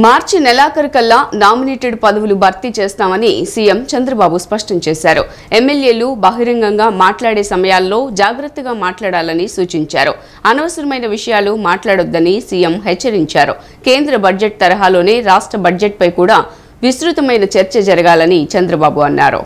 మార్చి నెలాఖరుకల్లా nominated పదవులు భర్తీ చేస్తామని సీఎం చంద్రబాబు స్పష్టం చేశారు. ఎమ్మెల్యేలు బహిరంగంగా మాట్లాడే సమయాల్లో జాగ్రత్తగా మాట్లాడాలని సూచించారు. అనవసరమైన విషయాలు మాట్లాడొద్దని సీఎం హెచ్చరించారు. కేంద్ర బడ్జెట్ తరహాలోనే రాష్ట్ర బడ్జెట్పై కూడా విస్తృతమైన చర్చ జరగాలని చంద్రబాబు అన్నారు.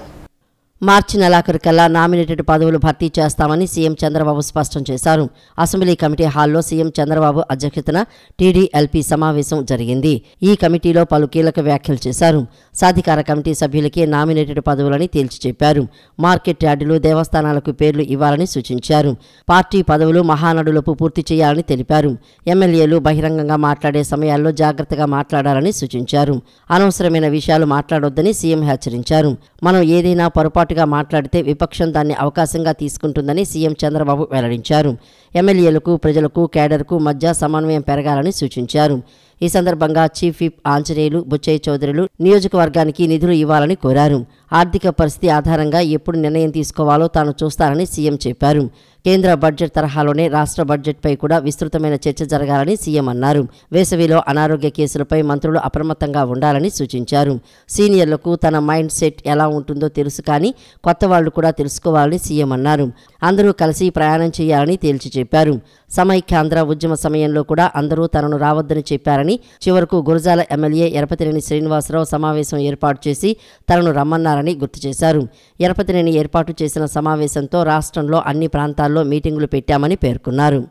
మార్చి నెలాఖరుకల్లా నామినేటెడ్ పదవులు భర్తీ చేస్తామని సీఎం చంద్రబాబు స్పష్టం చేశారు. అసెంబ్లీ కమిటీ హాల్లో సీఎం చంద్రబాబు అధ్యక్షతన టీడీఎల్పీ సమావేశం జరిగింది. ఈ కమిటీలో పలు కీలక వ్యాఖ్యలు చేశారు. సాధికార కమిటీ సభ్యులకే నామినేటెడ్ పదవులని తేల్చి చెప్పారు. మార్కెట్ యార్డులు, దేవస్థానాలకు పేర్లు ఇవ్వాలని సూచించారు. పార్టీ పదవులు మహానడులకు పూర్తి చేయాలని తెలిపారు. ఎమ్మెల్యేలు బహిరంగంగా మాట్లాడే సమయాల్లో జాగ్రత్తగా మాట్లాడాలని సూచించారు. అనవసరమైన విషయాలు మాట్లాడొద్దని సీఎం హెచ్చరించారు. మనం ఏదైనా పొరపాటుగా మాట్లాడితే విపక్షం దాన్ని అవకాశంగా తీసుకుంటుందని సీఎం చంద్రబాబు వెల్లడించారు. ఎమ్మెల్యేలకు, ప్రజలకు, కేడర్కు మధ్య సమన్వయం పెరగాలని సూచించారు. ఈ సందర్భంగా చీఫ్ విప్ ఆంజనేయులు, బుచ్చయ్య చౌదరులు నియోజకవర్గానికి నిధులు ఇవ్వాలని కోరారు. ఆర్థిక పరిస్థితి ఆధారంగా ఎప్పుడు నిర్ణయం తీసుకోవాలో తాను చూస్తానని సీఎం చెప్పారు. కేంద్ర బడ్జెట్ తరహాలోనే రాష్ట్ర బడ్జెట్పై కూడా విస్తృతమైన చర్చ జరగాలని సీఎం అన్నారు. వేసవిలో అనారోగ్య కేసులపై మంత్రులు అప్రమత్తంగా ఉండాలని సూచించారు. సీనియర్లకు తన మైండ్ సెట్ ఎలా ఉంటుందో తెలుసు, కానీ కొత్త వాళ్లు కూడా తెలుసుకోవాలని సీఎం అన్నారు. అందరూ కలిసి ప్రయాణం చేయాలని తేల్చి చెప్పారు. సమైక్యాంధ్ర ఉద్యమ సమయంలో కూడా అందరూ తనను రావద్దని చెప్పారని, చివరకు గురజాల ఎమ్మెల్యే ఎరపతినేని శ్రీనివాసరావు సమావేశం ఏర్పాటు చేసి తనను రమ్మన్నారని గుర్తు చేశారు. ఎరపతినేని ఏర్పాటు చేసిన సమావేశంతో రాష్ట్రంలో అన్ని ప్రాంతాల్లో మీటింగులు పెట్టామని పేర్కొన్నారు.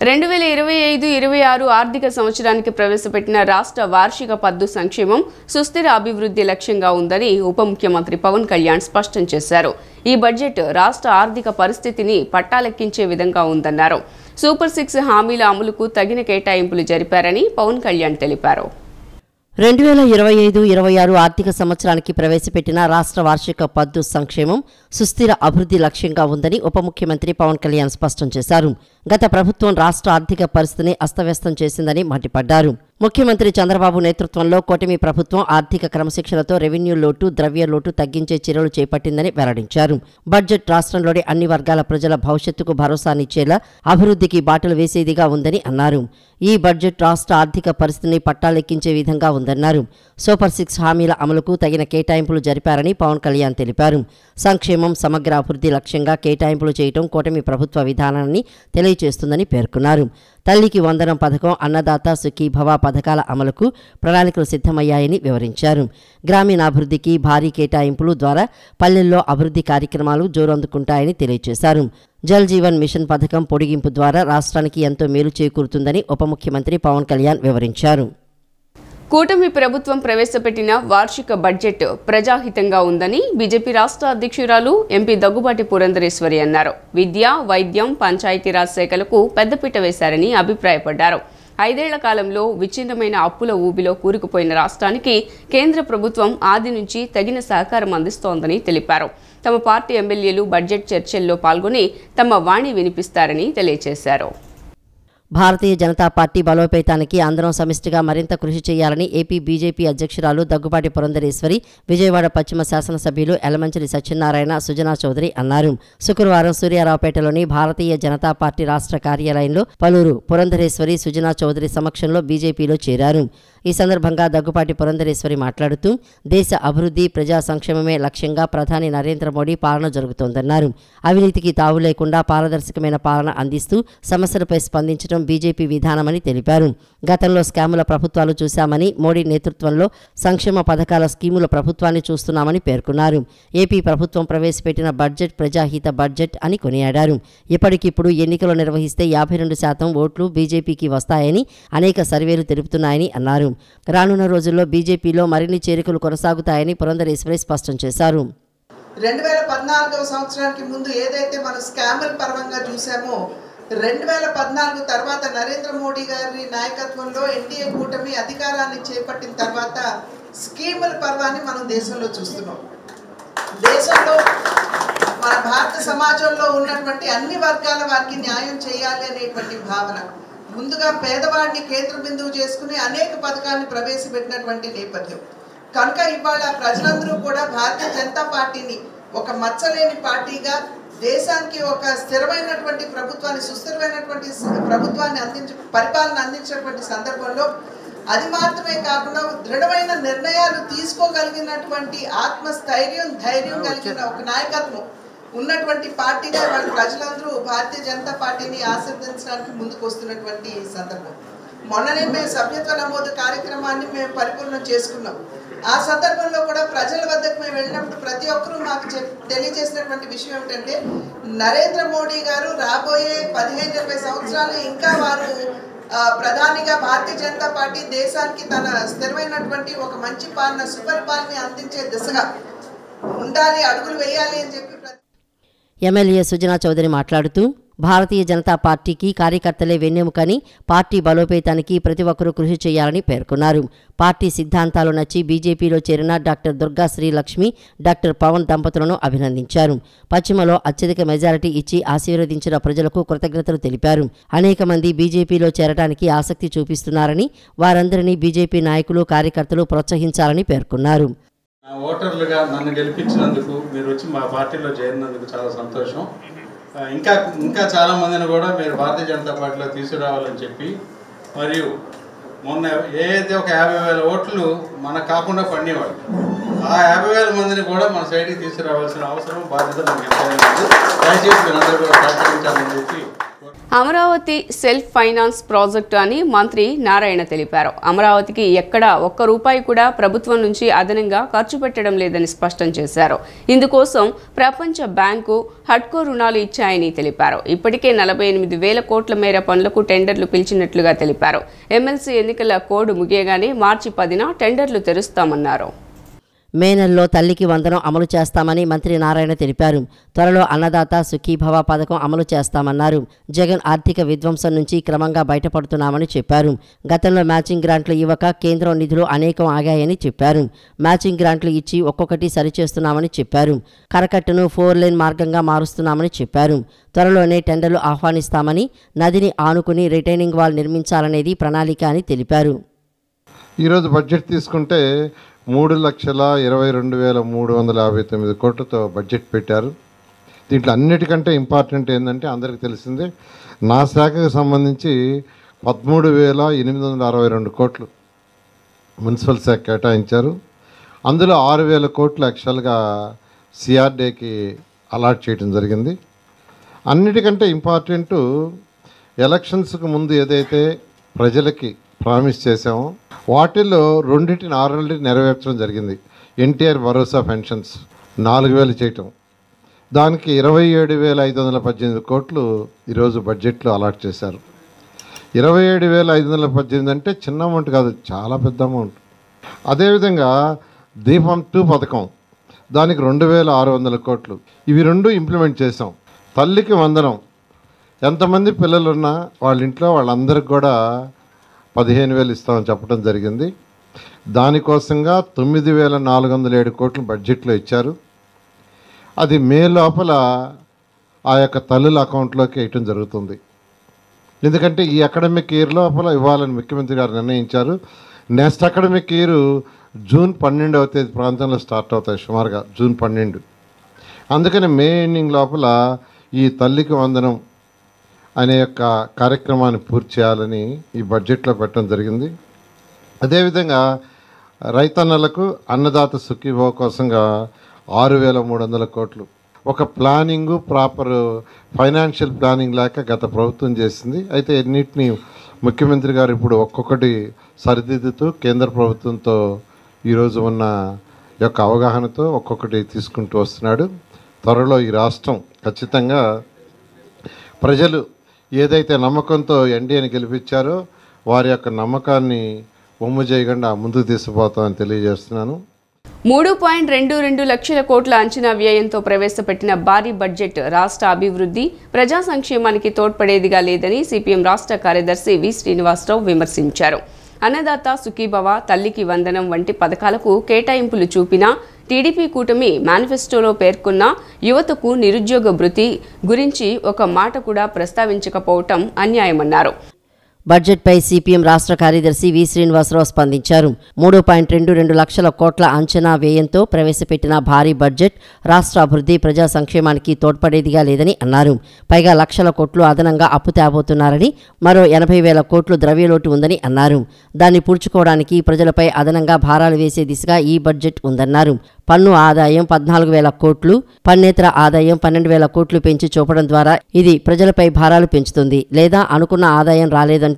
2025-26 ఆర్థిక సంవత్సరానికి ప్రవేశపెట్టిన రాష్ట్ర వార్షిక పద్దు సంక్షేమం సుస్థిర అభివృద్ధి లక్ష్యంగా ఉందని ఉప ముఖ్యమంత్రి పవన్ కళ్యాణ్ స్పష్టం చేశారు. ఈ బడ్జెట్ రాష్ట్ర ఆర్థిక పరిస్థితిని పట్టాలెక్కించే విధంగా ఉందన్నారు. సూపర్ 6 హామీల అమలుకు తగిన కేటాయింపులు జరిపారని పవన్ కళ్యాణ్ తెలిపారు. 2025-26 ఆర్థిక సంవత్సరానికి ప్రవేశపెట్టిన రాష్ట్ర వార్షిక పద్దు సంక్షేమం సుస్థిర అభివృద్ధి లక్ష్యంగా ఉందని ఉప ముఖ్యమంత్రి పవన్ కళ్యాణ్ స్పష్టం చేశారు. గత ప్రభుత్వం రాష్ట్ర ఆర్థిక పరిస్థితిని అస్తవ్యస్తం చేసిందని మండిపడ్డారు. ముఖ్యమంత్రి చంద్రబాబు నేతృత్వంలో కూటమి ప్రభుత్వం ఆర్థిక క్రమశిక్షణతో రెవెన్యూ లోటు, ద్రవ్య లోటు తగ్గించే చర్యలు చేపట్టిందని వెల్లడించారు. బడ్జెట్ రాష్ట్రంలోని అన్ని వర్గాల ప్రజల భవిష్యత్తుకు భరోసానిచ్చేలా అభివృద్ధికి బాటలు వేసేదిగా ఉందని అన్నారు. ఈ బడ్జెట్ రాష్ట్ర ఆర్థిక పరిస్థితిని పట్టాలెక్కించే విధంగా ఉందన్నారు. సూపర్ 6 హామీల అమలుకు తగిన కేటాయింపులు జరిపారని పవన్ కళ్యాణ్ తెలిపారు. సంక్షేమం, సమగ్ర అభివృద్ధి లక్ష్యంగా కేటాయింపులు చేయడం కూటమి ప్రభుత్వ విధానాన్ని తెలియజేస్తుందని పేర్కొన్నారు. తల్లికి వందనం పథకం, అన్నదాత సుఖీభవ పథకాల అమలుకు ప్రణాళికలు సిద్ధమయ్యాయని వివరించారు. గ్రామీణాభివృద్ధికి భారీ కేటాయింపుల ద్వారా పల్లెల్లో అభివృద్ధి కార్యక్రమాలు జోరందుకుంటాయని తెలియజేశారు. జల్ జీవన్ మిషన్ పథకం పొడిగింపు ద్వారా రాష్ట్రానికి ఎంతో మేలు చేకూరుతుందని ఉప ముఖ్యమంత్రి పవన్ కళ్యాణ్ వివరించారు. కూటమి ప్రభుత్వం ప్రవేశపెట్టిన వార్షిక బడ్జెట్ ప్రజాహితంగా ఉందని బీజేపీ రాష్ట్ర అధ్యక్షురాలు ఎంపీ దగ్గుబాటి పురంధరేశ్వరి అన్నారు. విద్య, వైద్యం, పంచాయతీరాజ్ శాఖలకు పెద్దపీట వేశారని అభిప్రాయపడ్డారు. 5 ఏళ్ల కాలంలో విచ్ఛిన్నమైన అప్పుల ఊబిలో కూరుకుపోయిన రాష్ట్రానికి కేంద్ర ప్రభుత్వం ఆది నుంచి తగిన సహకారం అందిస్తోందని తెలిపారు. తమ పార్టీ ఎమ్మెల్యేలు బడ్జెట్ చర్చల్లో పాల్గొని తమ వాణి వినిపిస్తారని తెలియజేశారు. భారతీయ జనతా పార్టీ బలోపేతానికి అందరం సమిష్టిగా మరింత కృషి చేయాలని ఏపీ బీజేపీ అధ్యక్షురాలు దగ్గుబాటి పురంధరేశ్వరి, విజయవాడ పశ్చిమ శాసనసభ్యులు యలమంచిలి సత్యనారాయణ, సుజనా చౌదరి అన్నారు. శుక్రవారం సూర్యారావుపేటలోని భారతీయ జనతా పార్టీ రాష్ట్ర కార్యాలయంలో పలువురు పురంధరేశ్వరి, సుజనా చౌదరి సమక్షంలో బీజేపీలో చేరారు. ఈ సందర్భంగా దగ్గుపాటి పురంధరేశ్వరి మాట్లాడుతూ దేశ అభివృద్ధి, ప్రజా సంక్షేమమే లక్ష్యంగా ప్రధాని నరేంద్ర మోడీ పాలన జరుగుతోందన్నారు. అవినీతికి తావు లేకుండా పారదర్శకమైన పాలన అందిస్తూ సమస్యలపై స్పందించడం బీజేపీ విధానమని తెలిపారు. గతంలో స్కాముల ప్రభుత్వాలు చూశామని, మోడీ నేతృత్వంలో సంక్షేమ పథకాల స్కీముల ప్రభుత్వాన్ని చూస్తున్నామని పేర్కొన్నారు. ఏపీ ప్రభుత్వం ప్రవేశపెట్టిన బడ్జెట్ ప్రజాహిత బడ్జెట్ అని కొనియాడారు. ఇప్పటికిప్పుడు ఎన్నికలు నిర్వహిస్తే 52% ఓట్లు బీజేపీకి వస్తాయని అనేక సర్వేలు తెలుపుతున్నాయని అన్నారు. రానున్న రోజుల్లో బీజేపీలో మరిన్ని చేరికలు కొనసాగుతాయని పురంధరేశ్వరి స్పష్టం చేశారు. 2014 సంవత్సరానికి ముందు ఏదైతే మనం స్కాముల పరంగా చూసామో, 2014 తర్వాత నరేంద్ర మోడీ గారి నాయకత్వంలో ఎన్డీఏ కూటమి అధికారాన్ని చేపట్టిన తర్వాత స్కీముల పర్వాన్ని మనం దేశంలో చూస్తున్నాం. దేశంలో మన భారత సమాజంలో ఉన్నటువంటి అన్ని వర్గాల వారికి న్యాయం చేయాలి అనేటువంటి భావన, ముందుగా పేదవాడిని కేంద్ర బిందువు చేసుకుని అనేక పథకాలను ప్రవేశపెట్టినటువంటి నేపథ్యం కనుక ఇవాళ ప్రజలందరూ కూడా భారతీయ జనతా పార్టీని ఒక మచ్చలేని పార్టీగా, దేశానికి ఒక స్థిరమైనటువంటి ప్రభుత్వాన్ని, సుస్థిరమైనటువంటి ప్రభుత్వాన్ని పరిపాలన అందించేటువంటి సందర్భంలో అది మాత్రమే కాకుండా దృఢమైన నిర్ణయాలు తీసుకోగలిగినటువంటి ఆత్మస్థైర్యం, ధైర్యం కలిగిన ఒక నాయకత్వం ఉన్నటువంటి పార్టీగా వాళ్ళ ప్రజలందరూ భారతీయ జనతా పార్టీని ఆశీర్వదించడానికి ముందుకు వస్తున్నటువంటి సందర్భం. మొన్ననే మేము సభ్యత్వ నమోదు కార్యక్రమాన్ని మేము పరిపూర్ణం చేసుకున్నాం. ఆ సందర్భంలో కూడా ప్రజల వద్దకు మేము వెళ్ళినప్పుడు ప్రతి ఒక్కరూ మాకు తెలియజేసినటువంటి విషయం ఏమిటంటే, నరేంద్ర మోడీ గారు రాబోయే 15-20 సంవత్సరాలు ఇంకా వారు ప్రధానిగా భారతీయ జనతా పార్టీ దేశానికి తన స్థిరమైనటువంటి ఒక మంచి పాలన, సుపరిపాలన అందించే దిశగా ఉండాలి, అడుగులు వేయాలి అని చెప్పి ఎమ్మెల్యే సుజనా చౌదరి మాట్లాడుతూ భారతీయ జనతా పార్టీకి కార్యకర్తలే వెన్నెముకని, పార్టీ బలోపేతానికి ప్రతి ఒక్కరూ కృషి చేయాలని పేర్కొన్నారు. పార్టీ సిద్ధాంతాలు నచ్చి బీజేపీలో చేరిన డాక్టర్ దుర్గా శ్రీలక్ష్మి, డాక్టర్ పవన్ దంపతులను అభినందించారు. పశ్చిమలో అత్యధిక మెజారిటీ ఇచ్చి ఆశీర్వదించిన ప్రజలకు కృతజ్ఞతలు తెలిపారు. అనేక మంది బీజేపీలో చేరడానికి ఆసక్తి చూపిస్తున్నారని, వారందరినీ బీజేపీ నాయకులు, కార్యకర్తలు ప్రోత్సహించాలని పేర్కొన్నారు. ఓటర్లుగా నన్ను గెలిపించినందుకు, మీరు వచ్చి మా పార్టీలో చేరినందుకు చాలా సంతోషం. ఇంకా చాలామందిని కూడా మీరు భారతీయ జనతా పార్టీలో తీసుకురావాలని చెప్పి, మరియు మొన్న ఏదైతే ఒక 50,000 ఓట్లు మనకు కాకుండా పడినవాళ్ళు, ఆ 50,000 మందిని కూడా మన సైడ్కి తీసుకురావాల్సిన అవసరం, బాధ్యత మనకి ఎంతైనా ఉంది. దయచేసి మీరందరూ కూడా సహకరించాలని చెప్పి. అమరావతి సెల్ఫ్ ఫైనాన్స్ ప్రాజెక్టు అని మంత్రి నారాయణ తెలిపారు. అమరావతికి ఎక్కడా ఒక్క రూపాయి కూడా ప్రభుత్వం నుంచి అదనంగా ఖర్చు పెట్టడం లేదని స్పష్టం చేశారు. ఇందుకోసం ప్రపంచ బ్యాంకు హడ్కో రుణాలు ఇచ్చాయని తెలిపారు. ఇప్పటికే 48,000 కోట్ల మేర పనులకు టెండర్లు పిలిచినట్లుగా తెలిపారు. ఎమ్మెల్సీ ఎన్నికల కోడ్ ముగియగానే మార్చి 10న టెండర్లు తెరుస్తామన్నారు. మే నెలలో తల్లికి వందనం అమలు చేస్తామని మంత్రి నారాయణ తెలిపారు. త్వరలో అన్నదాత సుఖీభవ పథకం అమలు చేస్తామన్నారు. జగన్ ఆర్థిక విధ్వంసం నుంచి క్రమంగా బయటపడుతున్నామని చెప్పారు. గతంలో మ్యాచింగ్ గ్రాంట్లు ఇవ్వక కేంద్రం నిధులు అనేకం ఆగాయని చెప్పారు. మ్యాచింగ్ గ్రాంట్లు ఇచ్చి ఒక్కొక్కటి సరిచేస్తున్నామని చెప్పారు. కరకట్టును 4 లేన్ మార్గంగా మారుస్తున్నామని చెప్పారు. త్వరలోనే టెండర్లు ఆహ్వానిస్తామని, నదిని ఆనుకుని రిటైనింగ్ వాల్ నిర్మించాలనేది ప్రణాళిక అని తెలిపారు. ఈరోజు బడ్జెట్ తీసుకుంటే 3,22,359 కోట్లతో బడ్జెట్ పెట్టారు. దీంట్లో అన్నిటికంటే ఇంపార్టెంట్ ఏంటంటే, అందరికీ తెలిసిందే, నా శాఖకు సంబంధించి 13,862 కోట్లు మున్సిపల్ శాఖ కేటాయించారు. అందులో 6,000 కోట్లు యాక్చువల్గా సిఆర్డీకి అలాట్ చేయడం జరిగింది. అన్నిటికంటే ఇంపార్టెంటు, ఎలక్షన్స్కి ముందు ఏదైతే ప్రజలకి ప్రామిస్ చేసామో వాటిల్లో 2టిని 6 నెరవేర్చడం జరిగింది. ఎన్టీఆర్ భరోసా పెన్షన్స్ 4,000 చేయటం, దానికి 27,518 కోట్లు ఈరోజు బడ్జెట్లో అలాట్ చేశారు. 27,518 అంటే చిన్న అమౌంట్ కాదు, చాలా పెద్ద అమౌంట్. అదేవిధంగా దీపం 2 పథకం, దానికి 2,600 కోట్లు. ఇవి 2 ఇంప్లిమెంట్ చేసాం. తల్లికి వందనం, ఎంతమంది పిల్లలున్నా వాళ్ళ ఇంట్లో వాళ్ళందరికీ కూడా 15,000 ఇస్తామని చెప్పడం జరిగింది. దానికోసంగా 9,407 కోట్లు బడ్జెట్లో ఇచ్చారు. అది మే లోపల ఆ యొక్క తల్లుల అకౌంట్లోకి వేయటం జరుగుతుంది. ఎందుకంటే ఈ అకాడమిక్ ఇయర్ లోపల ఇవ్వాలని ముఖ్యమంత్రి గారు నిర్ణయించారు. నెక్స్ట్ అకాడమిక్ ఇయర్ జూన్ 12వ తేదీ ప్రాంతంలో స్టార్ట్ అవుతాయి, సుమారుగా జూన్ 12. అందుకని మే ఎండింగ్ లోపల ఈ తల్లికి వందనం అనే యొక్క కార్యక్రమాన్ని పూర్తి చేయాలని ఈ బడ్జెట్లో పెట్టడం జరిగింది. అదేవిధంగా రైతన్నలకు అన్నదాత సుఖీభవ కోసంగా 6,300 కోట్లు. ఒక ప్లానింగు, ప్రాపర్ ఫైనాన్షియల్ ప్లానింగ్ లేక గత ప్రభుత్వం చేసింది. అయితే ఎన్నిటిని ముఖ్యమంత్రి గారు ఇప్పుడు ఒక్కొక్కటి సరిదిద్దుతూ కేంద్ర ప్రభుత్వంతో ఈరోజు ఉన్న యొక్క అవగాహనతో ఒక్కొక్కటి తీసుకుంటూ వస్తున్నాడు. త్వరలో ఈ రాష్ట్రం ఖచ్చితంగా ప్రజలు ఏదైతే నమ్మకంతో ఎన్డీఏని గెలిపించారో వారి యొక్క నమ్మకాన్ని ఒమ్ము చేయకుండా ముందుకు తీసుకుపోతామని తెలియజేస్తున్నాను. 3.22 లక్షల కోట్ల అంచనా వ్యయంతో ప్రవేశపెట్టిన భారీ బడ్జెట్ రాష్ట్ర అభివృద్ధి, ప్రజా సంక్షేమానికి తోడ్పడేదిగా లేదని సిపిఎం రాష్ట్ర కార్యదర్శి వి శ్రీనివాసరావు విమర్శించారు. అన్నదాత సుఖీభవ, తల్లికి వందనం వంటి పథకాలకు కేటాయింపులు చూపినా టీడీపీ కూటమి మేనిఫెస్టోలో పేర్కొన్న యువతకు నిరుద్యోగ భృతి గురించి ఒక మాట కూడా ప్రస్తావించకపోవటం అన్యాయమన్నారు. బడ్జెట్పై సిపిఎం రాష్ట్ర కార్యదర్శి వి శ్రీనివాసరావు స్పందించారు. 3.22 లక్షల కోట్ల అంచనా వ్యయంతో ప్రవేశపెట్టిన భారీ బడ్జెట్ రాష్ట్ర అభివృద్ధి, ప్రజా సంక్షేమానికి తోడ్పడేదిగా లేదని అన్నారు. పైగా లక్షల కోట్లు అదనంగా అప్పు తేబోతున్నారని, మరో 80,000 కోట్లు ద్రవ్యలోటు ఉందని అన్నారు. దాన్ని పూడ్చుకోవడానికి ప్రజలపై అదనంగా భారాలు వేసే దిశగా ఈ బడ్జెట్ ఉందన్నారు. పన్ను ఆదాయం 14,000 కోట్లు, పన్నేతర ఆదాయం 12,000 కోట్లు పెంచి చూపడం ద్వారా ఇది ప్రజలపై భారాలు పెంచుతుంది, లేదా అనుకున్న ఆదాయం రాలేదంటూ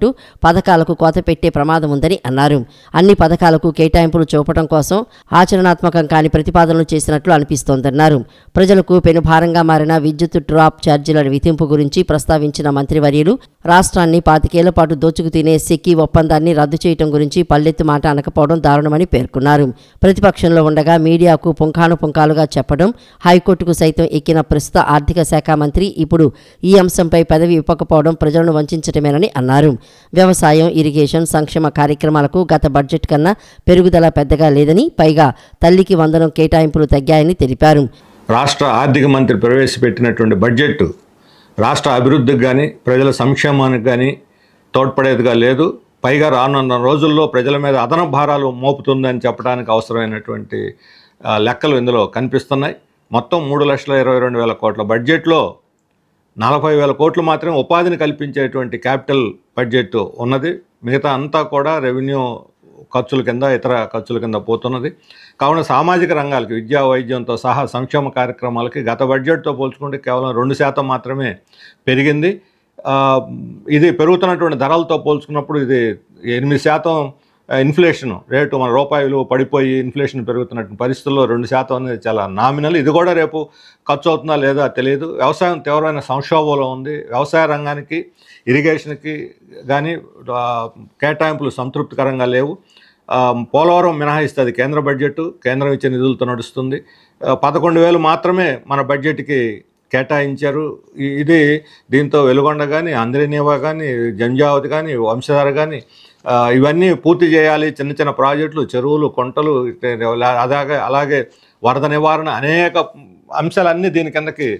పథకాలకు కోత పెట్టే ప్రమాదం ఉందని అన్నారు. అన్ని పథకాలకు కేటాయింపులు చూపడం కోసం ఆచరణాత్మకం కాని ప్రతిపాదనలు చేసినట్లు అనిపిస్తోందన్నారు. ప్రజలకు పెనుభారంగా మారిన విద్యుత్ డ్రాప్ ఛార్జీల విధింపు గురించి ప్రస్తావించిన మంత్రివర్యులు రాష్ట్రాన్ని 25 ఏళ్ల పాటు దోచుకు తినే సెక్కి ఒప్పందాన్ని రద్దు చేయడం గురించి పల్లెత్తు మాట అనకపోవడం దారుణమని పేర్కొన్నారు. ప్రతిపక్షంలో ఉండగా మీడియాకు పుంఖానుపుంఖాలుగా చెప్పడం, హైకోర్టుకు సైతం ఎక్కిన ప్రస్తుత ఆర్థిక శాఖ మంత్రి ఇప్పుడు ఈ అంశంపై పదవి ఇవ్వకపోవడం ప్రజలను వంచడమేనని అన్నారు. వ్యవసాయం, ఇరిగేషన్, సంక్షేమ కార్యక్రమాలకు గత బడ్జెట్ కన్నా పెరుగుదల పెద్దగా లేదని, పైగా తల్లికి వందనం కేటాయింపులు తగ్గాయని తెలిపారు. రాష్ట్ర ఆర్థిక మంత్రి ప్రవేశపెట్టినటువంటి బడ్జెట్ రాష్ట్ర అభివృద్ధికి కానీ ప్రజల సంక్షేమానికి కానీ తోడ్పడేదిగా లేదు. పైగా రానున్న రోజుల్లో ప్రజల మీద అదనపు భారాలు మోపుతుందని చెప్పడానికి అవసరమైనటువంటి లెక్కలు ఇందులో కనిపిస్తున్నాయి. మొత్తం 3,22,000 కోట్ల బడ్జెట్లో 40,000 కోట్లు మాత్రమే ఉపాధిని కల్పించేటువంటి క్యాపిటల్ బడ్జెట్ ఉన్నది. మిగతా అంతా కూడా రెవెన్యూ ఖర్చుల కింద, ఇతర ఖర్చుల కింద పోతున్నది. కావున సామాజిక రంగాలకి, విద్యా, వైద్యంతో సహా సంక్షేమ కార్యక్రమాలకి గత బడ్జెట్తో పోల్చుకుంటే కేవలం 2% మాత్రమే పెరిగింది. ఇది పెరుగుతున్నటువంటి ధరలతో పోల్చుకున్నప్పుడు ఇది 8% ఇన్ఫ్లేషన్ రేటు, మన రూపాయలు పడిపోయి ఇన్ఫ్లేషన్ పెరుగుతున్నటువంటి పరిస్థితుల్లో 2% అనేది చాలా నామినల్. ఇది కూడా రేపు ఖర్చు అవుతుందా లేదా తెలియదు. వ్యవసాయం తీవ్రమైన సంక్షోభంలో ఉంది. వ్యవసాయ రంగానికి, ఇరిగేషన్కి కానీ కేటాయింపులు సంతృప్తికరంగా లేవు. పోలవరం మినహాయిస్తే అది కేంద్ర బడ్జెట్, కేంద్రం ఇచ్చే నిధులతో నడుస్తుంది. 11,000 మాత్రమే మన బడ్జెట్కి కేటాయించారు. ఇది దీంతో వెలుగొండ కానీ, అంద్రినీవా కానీ, జంజావతి కానీ, వంశధార కానీ ఇవన్నీ పూర్తి చేయాలి. చిన్న చిన్న ప్రాజెక్టులు, చెరువులు, కొంటలు, అలాగే వరద నివారణ, అనేక అంశాలన్నీ దీని కిందకి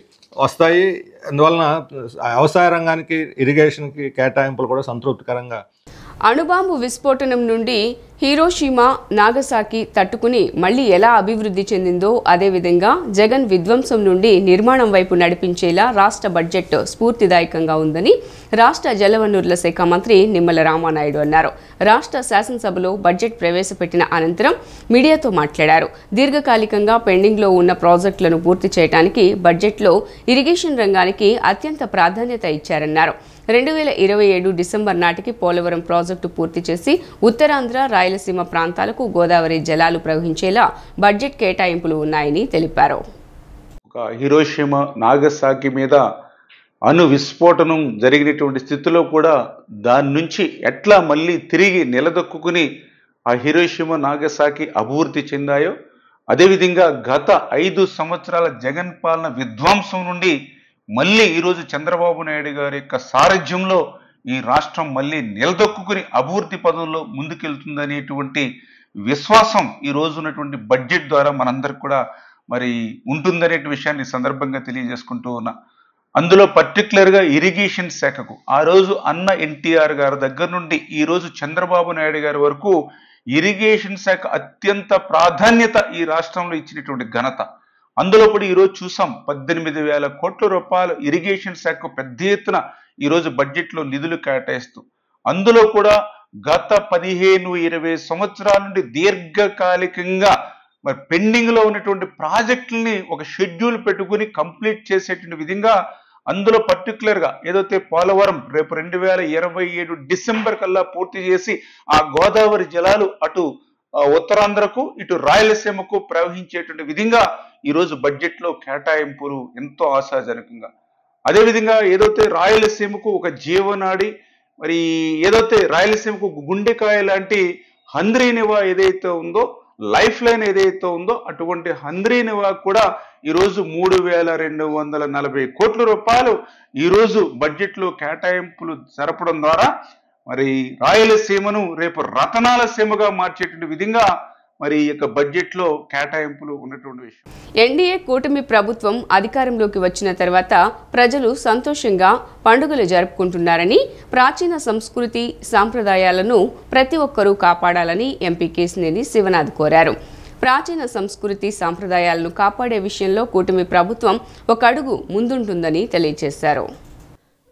వస్తాయి. అందువలన వ్యవసాయ రంగానికి, ఇరిగేషన్కి కేటాయింపులు కూడా సంతృప్తికరంగా. అణుబాంబు విస్ఫోటనం నుండి హిరోషిమా, నాగసాకి తట్టుకుని మళ్లీ ఎలా అభివృద్ధి చెందిందో అదేవిధంగా జగన్ విధ్వంసం నుండి నిర్మాణం వైపు నడిపించేలా రాష్ట్ర బడ్జెట్ స్ఫూర్తిదాయకంగా ఉందని రాష్ట్ర జలవనరుల శాఖ మంత్రి నిమ్మల రామానాయుడు అన్నారు. రాష్ట్ర శాసనసభలో బడ్జెట్ ప్రవేశపెట్టిన అనంతరం మీడియాతో మాట్లాడారు. దీర్ఘకాలికంగా పెండింగ్లో ఉన్న ప్రాజెక్టులను పూర్తి చేయడానికి బడ్జెట్లో ఇరిగేషన్ రంగానికి అత్యంత ప్రాధాన్యత ఇచ్చారన్నారు. 2027 డిసెంబర్ నాటికి పోలవరం ప్రాజెక్టు పూర్తి చేసి ఉత్తరాంధ్ర, రాయలసీమ ప్రాంతాలకు గోదావరి జలాలు ప్రవహించేలా బడ్జెట్ కేటాయింపులు ఉన్నాయని తెలిపారు. హిరోషిమా, నాగసాకి మీద అణు విస్ఫోటనం జరిగినటువంటి స్థితిలో కూడా దాని నుంచి ఎట్లా మళ్ళీ తిరిగి నిలదొక్కుని ఆ హిరోషిమా, నాగసాకి అభివృద్ధి చెందాయో, అదేవిధంగా గత 5 సంవత్సరాల జగన్ పాలన విధ్వంసం నుండి మళ్ళీ ఈరోజు చంద్రబాబు నాయుడు గారి యొక్క సారథ్యంలో ఈ రాష్ట్రం మళ్ళీ నిలదొక్కుని అభివృద్ధి పదంలో ముందుకెళ్తుందనేటువంటి విశ్వాసం ఈ రోజు ఉన్నటువంటి బడ్జెట్ ద్వారా మనందరికి కూడా మరి ఉంటుందనే విషయాన్ని సందర్భంగా తెలియజేసుకుంటూ ఉన్నా. అందులో పర్టికులర్గా ఇరిగేషన్ శాఖకు ఆ రోజు అన్న ఎన్టీఆర్ గారి దగ్గర నుండి ఈ రోజు చంద్రబాబు నాయుడు గారి వరకు ఇరిగేషన్ శాఖ అత్యంత ప్రాధాన్యత ఈ రాష్ట్రంలో ఇచ్చినటువంటి ఘనత. అందులో కూడా ఈరోజు చూసాం 18,000 కోట్ల రూపాయలు ఇరిగేషన్ శాఖకు పెద్ద ఎత్తున ఈరోజు బడ్జెట్లో నిధులు కేటాయిస్తూ, అందులో కూడా గత 15-20 సంవత్సరాల నుండి దీర్ఘకాలికంగా మరి పెండింగ్లో ఉన్నటువంటి ప్రాజెక్టుల్ని ఒక షెడ్యూల్ పెట్టుకుని కంప్లీట్ చేసేటువంటి విధంగా అందులో పర్టికులర్గా ఏదైతే పోలవరం రేపు 2027 డిసెంబర్ కల్లా పూర్తి చేసి ఆ గోదావరి జలాలు అటు ఉత్తరాంధ్రకు, ఇటు రాయలసీమకు ప్రవహించేటువంటి విధంగా ఈరోజు బడ్జెట్లో కేటాయింపులు ఎంతో ఆశాజనకంగా. అదేవిధంగా ఏదైతే రాయలసీమకు ఒక జీవనాడి, మరి ఏదైతే రాయలసీమకు గుండెకాయ లాంటి హంద్రీనివా ఏదైతే ఉందో, లైఫ్ లైన్ ఏదైతే ఉందో, అటువంటి హంద్రీనివా కూడా ఈరోజు 3,240 కోట్ల రూపాయలు ఈరోజు బడ్జెట్లో కేటాయింపులు జరపడం ద్వారా మరి రాయలసీమను రేపు రతనాల సీమగా మార్చేటువంటి విధంగా మరి ఈ యొక్క బడ్జెట్లో కేటాయింపులు ఉన్నటువంటి విషయం. ఎన్డీఏ కూటమి ప్రభుత్వం అధికారంలోకి వచ్చిన తర్వాత ప్రజలు సంతోషంగా పండుగలు జరుపుకుంటున్నారని, ప్రాచీన సంస్కృతి సాంప్రదాయాలను ప్రతి ఒక్కరూ కాపాడాలని ఎంపీ కేశినేని శివనాథ్ కోరారు. ప్రాచీన సంస్కృతి సాంప్రదాయాలను కాపాడే విషయంలో కూటమి ప్రభుత్వం ఒక అడుగు ముందుంటుందని తెలియజేశారు.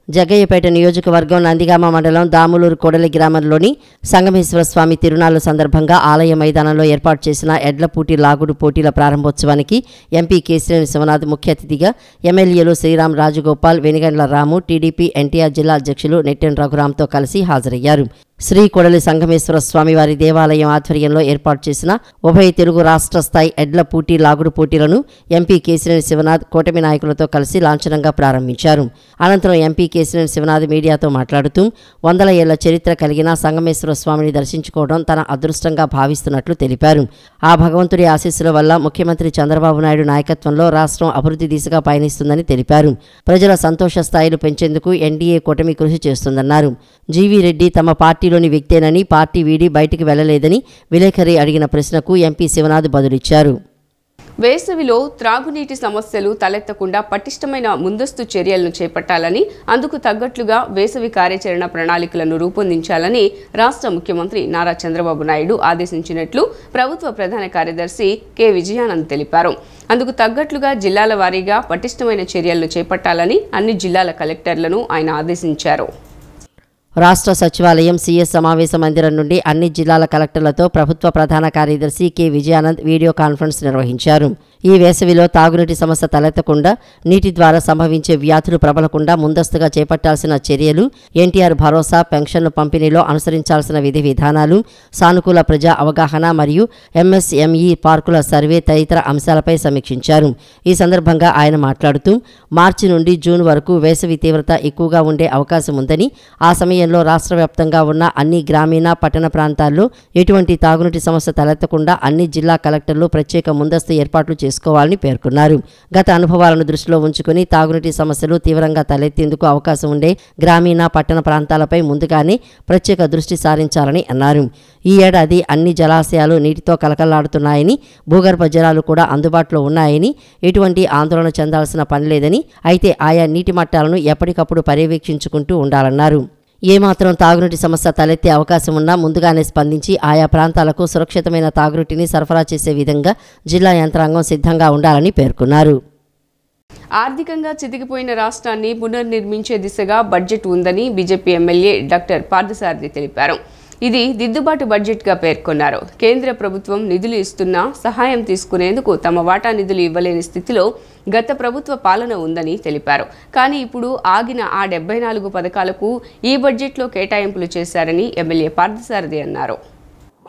జగ్గయ్యపేట నియోజకవర్గం నందిగామ మండలం దాములూరు కొడలి గ్రామంలోని సంగమేశ్వర స్వామి తిరునాళ్ల సందర్భంగా ఆలయ మైదానంలో ఏర్పాటు చేసిన ఎడ్లపూటి లాగుడు పోటీల ప్రారంభోత్సవానికి ఎంపీ కేశినేని శివనాథ్ ముఖ్య అతిథిగా ఎమ్మెల్యేలు శ్రీరామ్ రాజగోపాల్, వెనిగండ్ల రాము, టీడీపీ ఎన్టీఆర్ జిల్లా అధ్యక్షులు నెట్టెన్ రఘురాంతో కలిసి హాజరయ్యారు. శ్రీ కొడలి సంగమేశ్వర స్వామివారి దేవాలయం ఆధ్వర్యంలో ఏర్పాటు చేసిన ఉభయ తెలుగు రాష్ట్ర స్థాయి ఎడ్ల పూటీ లాగుడు పోటీలను ఎంపీ కేశినేని శివనాథ్ కూటమి నాయకులతో కలిసి లాంఛనంగా ప్రారంభించారు. అనంతరం ఎంపీ కేశినేని శివనాథ్ మీడియాతో మాట్లాడుతూ 100 ఏళ్ల చరిత్ర కలిగిన సంగమేశ్వర స్వామిని దర్శించుకోవడం తన అదృష్టంగా భావిస్తున్నట్లు తెలిపారు. ఆ భగవంతుడి ఆశీస్సుల వల్ల ముఖ్యమంత్రి చంద్రబాబు నాయుడు నాయకత్వంలో రాష్ట్రం అభివృద్ధి దిశగా పయనిస్తుందని తెలిపారు. ప్రజల సంతోష స్థాయిలు పెంచేందుకు ఎన్డీఏ కూటమి కృషి చేస్తుందన్నారు. జీవీ రెడ్డి తమ పార్టీలోని వ్యక్తేనని, పార్టీ వీడి బయటికి వెళ్లలేదని విలేకరి అడిగిన ప్రశ్నకు ఎంపీ శివనాథ్ బదులిచ్చారు. వేసవిలో త్రాగునీటి సమస్యలు తలెత్తకుండా పటిష్టమైన ముందస్తు చర్యలను చేపట్టాలని, అందుకు తగ్గట్లుగా వేసవి కార్యాచరణ ప్రణాళికలను రూపొందించాలని రాష్ట్ర ముఖ్యమంత్రి నారా చంద్రబాబు నాయుడు ఆదేశించినట్లు ప్రభుత్వ ప్రధాన కార్యదర్శి కె విజయానంద్ తెలిపారు. అందుకు తగ్గట్లుగా జిల్లాల వారీగా పటిష్టమైన చర్యలను చేపట్టాలని అన్ని జిల్లాల కలెక్టర్లను ఆయన ఆదేశించారు. రాష్ట్ర సచివాలయం సీఎస్ సమావేశ మందిరం నుండి అన్ని జిల్లాల కలెక్టర్లతో ప్రభుత్వ ప్రధాన కార్యదర్శి కె విజయానంద్ వీడియో కాన్ఫరెన్స్ నిర్వహించారు. ఈ వేసవిలో తాగునీటి సమస్య తలెత్తకుండా, నీటి ద్వారా సంభవించే వ్యాధులు ప్రబలకుండా ముందస్తుగా చేపట్టాల్సిన చర్యలు, ఎన్టీఆర్ భరోసా, పెన్షన్ల పంపిణీలో అనుసరించాల్సిన విధి విధానాలు, సానుకూల ప్రజా అవగాహన మరియు ఎంఎస్ఎంఈ పార్కుల సర్వే తదితర అంశాలపై సమీక్షించారు. ఈ సందర్భంగా ఆయన మాట్లాడుతూ మార్చి నుండి జూన్ వరకు వేసవి తీవ్రత ఎక్కువగా ఉండే అవకాశం ఉందని, ఆ సమయంలో రాష్ట్ర వ్యాప్తంగా ఉన్న అన్ని గ్రామీణ, పట్టణ ప్రాంతాల్లో ఎటువంటి తాగునీటి సమస్య తలెత్తకుండా అన్ని జిల్లా కలెక్టర్లు ప్రత్యేక ముందస్తు ఏర్పాట్లు చేసుకోవాలని పేర్కొన్నారు. గత అనుభవాలను దృష్టిలో ఉంచుకుని తాగునీటి సమస్యలు తీవ్రంగా తలెత్తేందుకు అవకాశం ఉండే గ్రామీణ, పట్టణ ప్రాంతాలపై ముందుగానే ప్రత్యేక దృష్టి సారించాలని అన్నారు. ఈ ఏడాది అన్ని జలాశయాలు నీటితో కలకల్లాడుతున్నాయని, భూగర్భ జలాలు కూడా అందుబాటులో ఉన్నాయని, ఎటువంటి ఆందోళన చెందాల్సిన పని లేదని, అయితే ఆయా నీటి మట్టాలను ఎప్పటికప్పుడు పర్యవేక్షించుకుంటూ ఉండాలన్నారు. ఏమాత్రం తాగునీటి సమస్య తలెత్తే అవకాశం ఉన్నా ముందుగానే స్పందించి ఆయా ప్రాంతాలకు సురక్షితమైన తాగునీటిని సరఫరా చేసే విధంగా జిల్లా యంత్రాంగం సిద్ధంగా ఉండాలని పేర్కొన్నారు. ఆర్థికంగా చితికిపోయిన రాష్ట్రాన్ని పునర్నిర్మించే దిశగా బడ్జెట్ ఉందని బీజేపీ ఎమ్మెల్యే డాక్టర్ పార్థసారథి తెలిపారు. ఇది దిద్దుబాటు బడ్జెట్గా పేర్కొన్నారు. కేంద్ర ప్రభుత్వం నిధులు ఇస్తున్నా సహాయం తీసుకునేందుకు తమ వాటా నిధులు ఇవ్వలేని స్థితిలో గత ప్రభుత్వ పాలన ఉందని తెలిపారు. కానీ ఇప్పుడు ఆగిన ఆ 74 పథకాలకు ఈ బడ్జెట్లో కేటాయింపులు చేశారని ఎమ్మెల్యే పార్థసారథి అన్నారు.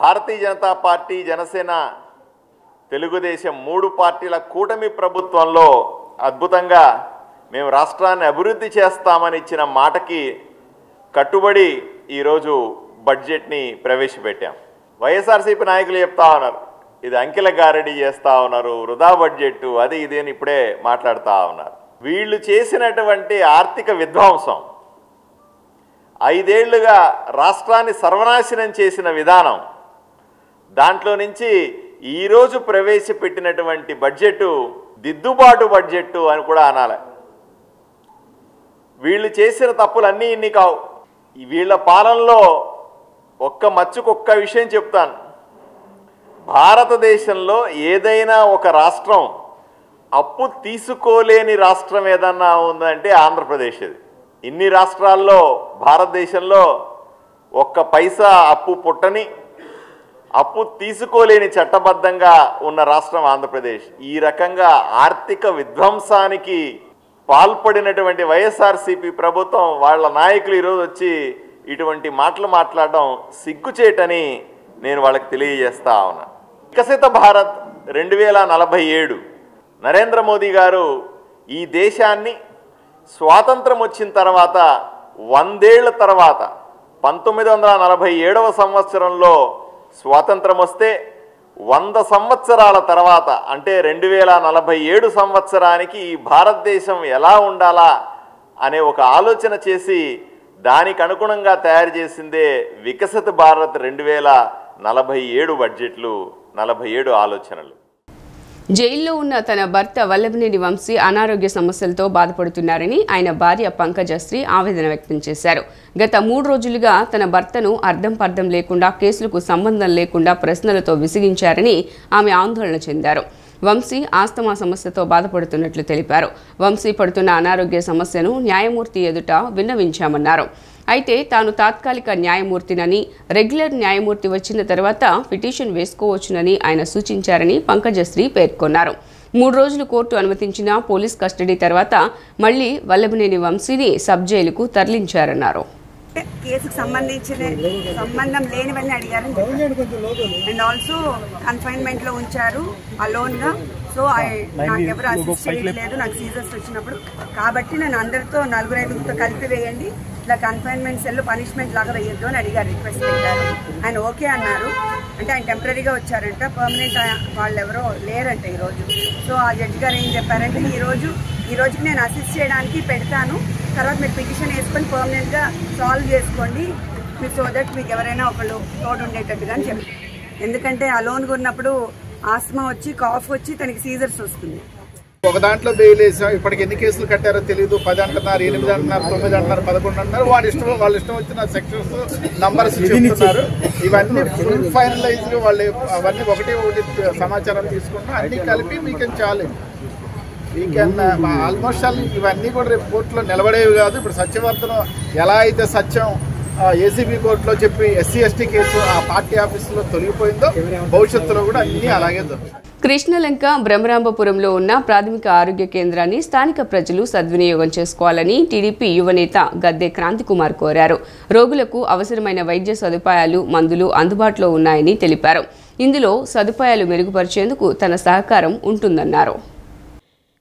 భారతీయ జనతా పార్టీ, జనసేన, తెలుగుదేశం 3 పార్టీల కూటమి ప్రభుత్వంలో అద్భుతంగా మేము రాష్ట్రాన్ని అభివృద్ధి చేస్తామని ఇచ్చిన మాటకి కట్టుబడి ఈరోజు బడ్జెట్ని ప్రవేశపెట్టాం. వైఎస్ఆర్సీపీ నాయకులు చెప్తా ఉన్నారు, ఇది అంకెల గారడీ చేస్తూ ఉన్నారు, వృధా బడ్జెట్, అది ఇది అని ఇప్పుడే మాట్లాడుతూ ఉన్నారు. వీళ్ళు చేసినటువంటి ఆర్థిక విధ్వంసం, 5 ఏళ్లుగా రాష్ట్రాన్ని సర్వనాశనం చేసిన విధానం, దాంట్లో నుంచి ఈరోజు ప్రవేశపెట్టినటువంటి బడ్జెట్ దిద్దుబాటు బడ్జెట్ అని కూడా అనాలి. వీళ్ళు చేసిన తప్పులన్నీ ఇన్ని కావు. వీళ్ళ పాలనలో ఒక్క విషయం చెప్తాను. భారతదేశంలో ఏదైనా ఒక రాష్ట్రం అప్పు తీసుకోలేని రాష్ట్రం ఏదన్నా ఉందంటే ఆంధ్రప్రదేశ్. అది ఇన్ని రాష్ట్రాల్లో భారతదేశంలో ఒక్క పైసా అప్పు పుట్టని, అప్పు తీసుకోలేని చట్టబద్ధంగా ఉన్న రాష్ట్రం ఆంధ్రప్రదేశ్. ఈ రకంగా ఆర్థిక విధ్వంసానికి పాల్పడినటువంటి వైఎస్ఆర్సీపీ ప్రభుత్వం, వాళ్ళ నాయకులు ఈరోజు వచ్చి ఇటువంటి మాటలు మాట్లాడడం సిగ్గుచేటని నేను వాళ్ళకి తెలియజేస్తా ఉన్నా. వికసిత భారత్ 2047 నరేంద్ర మోదీ గారు ఈ దేశాన్ని స్వాతంత్రం వచ్చిన తర్వాత 100 ఏళ్ల తర్వాత 1947వ సంవత్సరంలో స్వాతంత్రం వస్తే 100 సంవత్సరాల తర్వాత అంటే 2047 సంవత్సరానికి ఈ భారతదేశం ఎలా ఉండాలా అనే ఒక ఆలోచన చేసి దానికి అనుగుణంగా తయారు చేసిందే వికసిత భారత్ 2047 బడ్జెట్లు 47 ఆలోచనలు. జైల్లో ఉన్న తన భర్త వల్లభనేని వంశీ అనారోగ్య సమస్యలతో బాధపడుతున్నారని ఆయన భార్య పంకజశ్రీ ఆవేదన వ్యక్తం చేశారు. గత 3 రోజులుగా తన భర్తను అర్థం పర్థం లేకుండా కేసులకు సంబంధం లేకుండా ప్రశ్నలతో విసిగించారని ఆమె ఆందోళన చెందారు. వంశీ ఆస్తమా సమస్యతో బాధపడుతున్నట్లు తెలిపారు. వంశీ పడుతున్న అనారోగ్య సమస్యను న్యాయమూర్తి ఎదుట విన్నవించామన్నారు. అయితే తాను తాత్కాలిక న్యాయమూర్తినని, రెగ్యులర్ న్యాయమూర్తి వచ్చిన తర్వాత పిటిషన్ వేసుకోవచ్చునని ఆయన సూచించారని పంకజశ్రీ పేర్కొన్నారు. 3 రోజులు కోర్టు అనుమతించిన పోలీస్ కస్టడీ తర్వాత మళ్లీ వల్లభనేని వంశీని సబ్ జైలుకు తరలించారన్నారు. కేసుకు సంబంధం లేనివన్నీ అడిగారని అండ్ ఆల్సో కన్ఫైన్మెంట్లో ఉంచారు అలోన్గా. సో నాకు ఎవరు అసిస్ట్ చేయట్లేదు నాకు సీజర్స్ వచ్చినప్పుడు, కాబట్టి నేను అందరితో 4-5 కలిపి వేయండి, ఇలా కన్ఫైన్మెంట్ సెల్ పనిష్మెంట్ లాగా వేయొద్దు అని అడిగారు, రిక్వెస్ట్ పెట్టారు. ఆయన ఓకే అన్నారు. అంటే ఆయన టెంపరీగా వచ్చారంట, పర్మనెంట్ వాళ్ళు ఎవరో లేరంట ఈరోజు. సో ఆ జడ్జి గారు ఏం చెప్పారంటే ఈ రోజుకి నేను అసిస్ట్ చేయడానికి పెడతాను, తర్వాత మీరు పిటిషన్ వేసుకొని పర్మనెంట్గా సాల్వ్ చేసుకోండి, మీరు సో దట్ మీకు ఎవరైనా ఒకళ్ళు తోడు ఉండేటట్టుగా అని చెప్పి. ఎందుకంటే అలోన్గా ఉన్నప్పుడు ఆస్మా వచ్చి కాఫ్ వచ్చి తనకి సీజర్స్ వస్తుంది. ఒక దాంట్లో బెయిల్ వేసాం, ఇప్పటికి ఎన్ని కేసులు కట్టారో తెలియదు. 10 అంటున్నారు, 8 అంటున్నారు, 9 అంటున్నారు, 11 అంటున్నారు. వాళ్ళ ఇష్టం వచ్చిన సెక్షన్స్ నంబర్స్ చెప్తున్నారు. ఇవన్నీ ఫుల్ ఫైనలైజ్ వాళ్ళు అవన్నీ ఒకటి సమాచారం తీసుకుంటాం, అన్ని కలిపి we can challenge. We can almost ఇవన్నీ కూడా రేపు కోర్టులో నిలబడేవి కాదు. ఇప్పుడు సత్యవర్తనం ఎలా అయితే సత్యం ఏసీబీ కోర్టులో చెప్పి SC ST కేసు ఆ పార్టీ ఆఫీసులో తొలగిపోయిందో భవిష్యత్తులో కూడా అన్నీ అలాగే జరుగుతాయి. కృష్ణలంక బ్రహ్మరాంబపురంలో ఉన్న ప్రాథమిక ఆరోగ్య కేంద్రాన్ని స్థానిక ప్రజలు సద్వినియోగం చేసుకోవాలని టీడీపీ యువనేత గద్దె క్రాంతికుమార్ కోరారు. రోగులకు అవసరమైన వైద్య సదుపాయాలు, మందులు అందుబాటులో ఉన్నాయని తెలిపారు. ఇందులో సదుపాయాలు మెరుగుపరిచేందుకు తన సహకారం ఉంటుందన్నారు.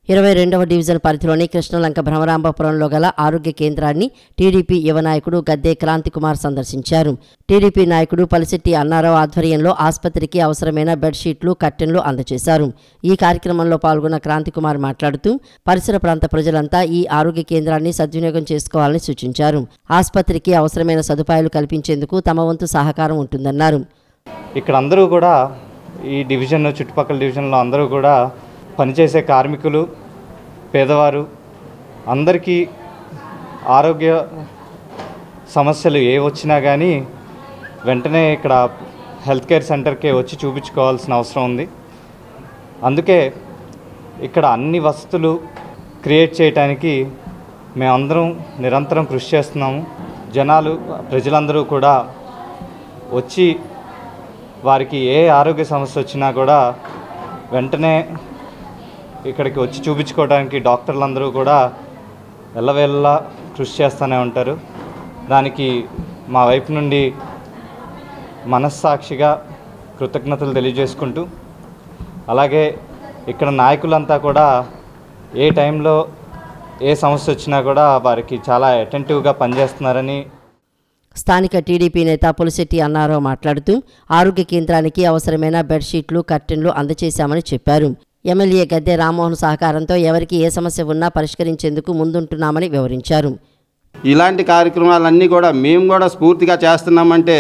22వ డివిజన్ పరిధిలోని కృష్ణలంక భ్రమరాంబపురంలో గల ఆరోగ్య కేంద్రాన్ని టీడీపీ యువ నాయకుడు గద్దె క్రాంతికుమార్ సందర్శించారు. టీడీపీ నాయకుడు పలిశెట్టి అన్నారావు ఆధ్వర్యంలో ఆసుపత్రికి అవసరమైన బెడ్షీట్లు, కర్టెన్లు అందజేశారు. ఈ కార్యక్రమంలో పాల్గొన్న క్రాంతికుమార్ మాట్లాడుతూ పరిసర ప్రాంత ప్రజలంతా ఈ ఆరోగ్య కేంద్రాన్ని సద్వినియోగం చేసుకోవాలని సూచించారు. ఆసుపత్రికి అవసరమైన సదుపాయాలు కల్పించేందుకు తమ వంతు సహకారం ఉంటుందన్నారు. ఇక్కడ అందరూ కూడా ఈ డివిజన్ చుట్టుపక్కల డివిజన్లో అందరూ కూడా పనిచేసే కార్మికులు, పేదవారు అందరికీ ఆరోగ్య సమస్యలు ఏ వచ్చినా కానీ వెంటనే ఇక్కడ హెల్త్ కేర్ సెంటర్కే వచ్చి చూపించుకోవాల్సిన అవసరం ఉంది. అందుకే ఇక్కడ అన్ని వసతులు క్రియేట్ చేయడానికి మేమందరం నిరంతరం కృషి చేస్తున్నాము. ప్రజలందరూ కూడా వచ్చి వారికి ఏ ఆరోగ్య సమస్య వచ్చినా కూడా వెంటనే ఇక్కడికి వచ్చి చూపించుకోవడానికి డాక్టర్లందరూ కూడా ఎల్లవేళలా కృషి చేస్తూనే ఉంటారు. దానికి మా వైపు నుండి మనస్సాక్షిగా కృతజ్ఞతలు తెలియజేసుకుంటూ, అలాగే ఇక్కడ నాయకులంతా కూడా ఏ టైంలో ఏ సమస్య వచ్చినా కూడా వారికి చాలా అటెంటివ్గా పనిచేస్తున్నారని స్థానిక టీడీపీ నేత పులిశెట్టి అన్నారావు మాట్లాడుతూ ఆరోగ్య కేంద్రానికి అవసరమైన బెడ్షీట్లు, కర్టెన్లు అందజేశామని చెప్పారు. ఎమ్మెల్యే గద్దె రామ్మోహన్ సహకారంతో ఎవరికి ఏ సమస్య ఉన్నా పరిష్కరించేందుకు ముందుంటున్నామని వివరించారు. ఇలాంటి కార్యక్రమాలన్నీ కూడా మేము కూడా స్ఫూర్తిగా చేస్తున్నామంటే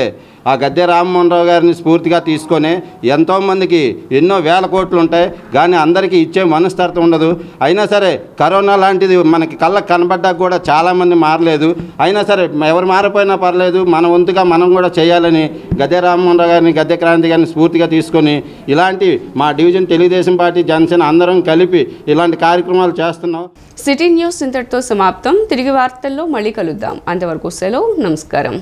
ఆ గద్దె రామ్మోహన్ రావు గారిని స్ఫూర్తిగా తీసుకొని ఎంతోమందికి ఎన్నో వేల కోట్లు ఉంటాయి, కానీ అందరికీ ఇచ్చే మనస్తత్వం ఉండదు. అయినా సరే కరోనా లాంటిది మనకి కళ్ళకు కనబడ్డా కూడా చాలామంది మారలేదు. అయినా సరే ఎవరు మారిపోయినా పర్లేదు, మన వంతుగా మనం కూడా చేయాలని గద్దె రామ్మోహన్ రావు గారిని, గద్దె క్రాంతి గారిని స్ఫూర్తిగా తీసుకొని ఇలాంటి మా డివిజన్ తెలుగుదేశం పార్టీ, జనసేన అందరం కలిపి ఇలాంటి కార్యక్రమాలు చేస్తున్నాం. సిటీ న్యూస్ ఇంతటితో సమాప్తం. తిరిగి వార్తల్లో మళ్ళీ కలుద్దాం. అంతవరకు సెలవు. నమస్కారం.